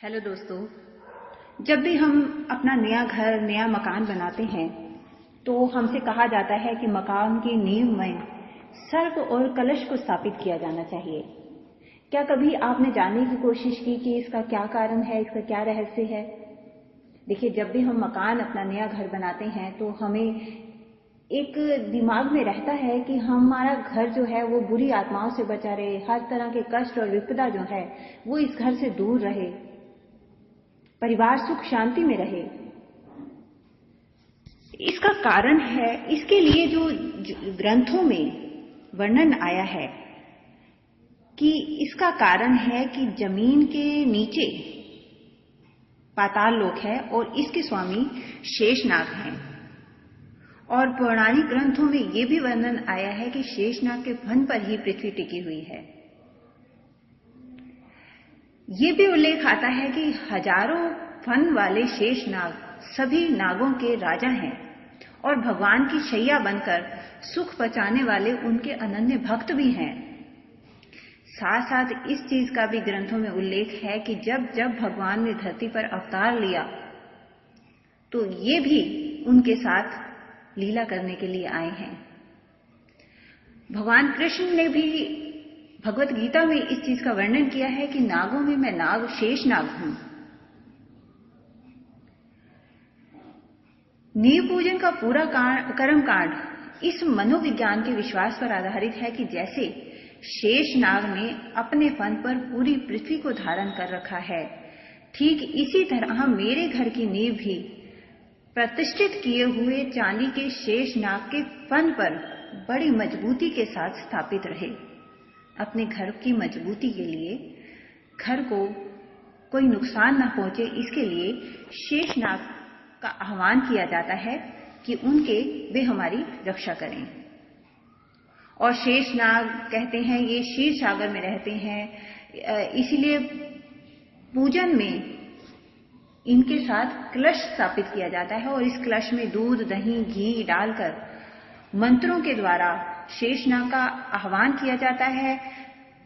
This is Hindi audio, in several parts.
हेलो दोस्तों, जब भी हम अपना नया घर, नया मकान बनाते हैं तो हमसे कहा जाता है कि मकान की नींव में सर्प और कलश को स्थापित किया जाना चाहिए। क्या कभी आपने जानने की कोशिश की कि इसका क्या कारण है, इसका क्या रहस्य है? देखिए, जब भी हम मकान, अपना नया घर बनाते हैं तो हमें एक दिमाग में रहता है कि हमारा घर जो है वो बुरी आत्माओं से बचा रहे, हर तरह के कष्ट और विपदा जो है वो इस घर से दूर रहे, परिवार सुख शांति में रहे। इसका कारण है, इसके लिए जो ग्रंथों में वर्णन आया है कि इसका कारण है कि जमीन के नीचे पाताल लोक है और इसके स्वामी शेषनाग हैं। और पौराणिक ग्रंथों में यह भी वर्णन आया है कि शेषनाग के फन पर ही पृथ्वी टिकी हुई है। ये भी उल्लेख आता है कि हजारों फन वाले शेषनाग सभी नागों के राजा हैं और भगवान की शैया बनकर सुख पहुंचाने वाले उनके अनन्य भक्त भी हैं। साथ साथ इस चीज का भी ग्रंथों में उल्लेख है कि जब जब भगवान ने धरती पर अवतार लिया तो ये भी उनके साथ लीला करने के लिए आए हैं। भगवान कृष्ण ने भी भगवत गीता में इस चीज का वर्णन किया है कि नागों में मैं नाग शेषनाग हूं। नींव पूजन का पूरा कर्मकांड इस मनोविज्ञान के विश्वास पर आधारित है कि जैसे शेषनाग ने अपने फन पर पूरी पृथ्वी को धारण कर रखा है, ठीक इसी तरह मेरे घर की नींव भी प्रतिष्ठित किए हुए चांदी के शेषनाग के फन पर बड़ी मजबूती के साथ स्थापित रहे। अपने घर की मजबूती के लिए, घर को कोई नुकसान न पहुंचे, इसके लिए शेषनाग का आह्वान किया जाता है कि वे हमारी रक्षा करें। और शेषनाग कहते हैं ये क्षीर सागर में रहते हैं, इसीलिए पूजन में इनके साथ कलश स्थापित किया जाता है और इस कलश में दूध, दही, घी डालकर मंत्रों के द्वारा शेषनाग का आह्वान किया जाता है,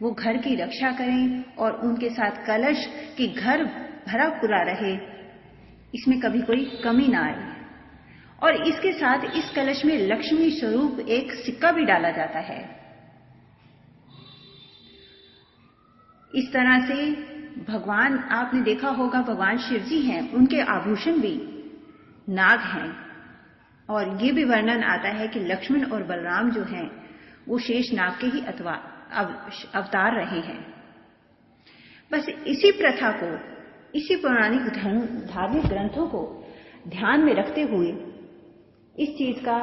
वो घर की रक्षा करें और उनके साथ कलश कि घर भरा पूरा रहे, इसमें कभी कोई कमी ना आए। और इसके साथ इस कलश में लक्ष्मी स्वरूप एक सिक्का भी डाला जाता है। इस तरह से भगवान, आपने देखा होगा भगवान शिव जी हैं, उनके आभूषण भी नाग हैं। और ये भी वर्णन आता है कि लक्ष्मण और बलराम जो हैं वो शेषनाग के ही अवतार रहे हैं। बस इसी प्रथा को, इसी पौराणिक धार्मिक ग्रंथों को ध्यान में रखते हुए इस चीज का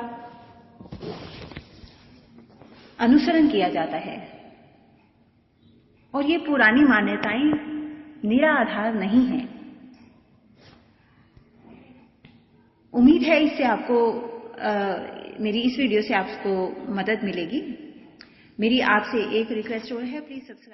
अनुसरण किया जाता है। और ये पुरानी मान्यताएं निराधार नहीं हैं। उम्मीद है इससे आपको मेरी इस वीडियो से आपको मदद मिलेगी। मेरी आपसे एक रिक्वेस्ट और है, प्लीज सब्सक्राइब।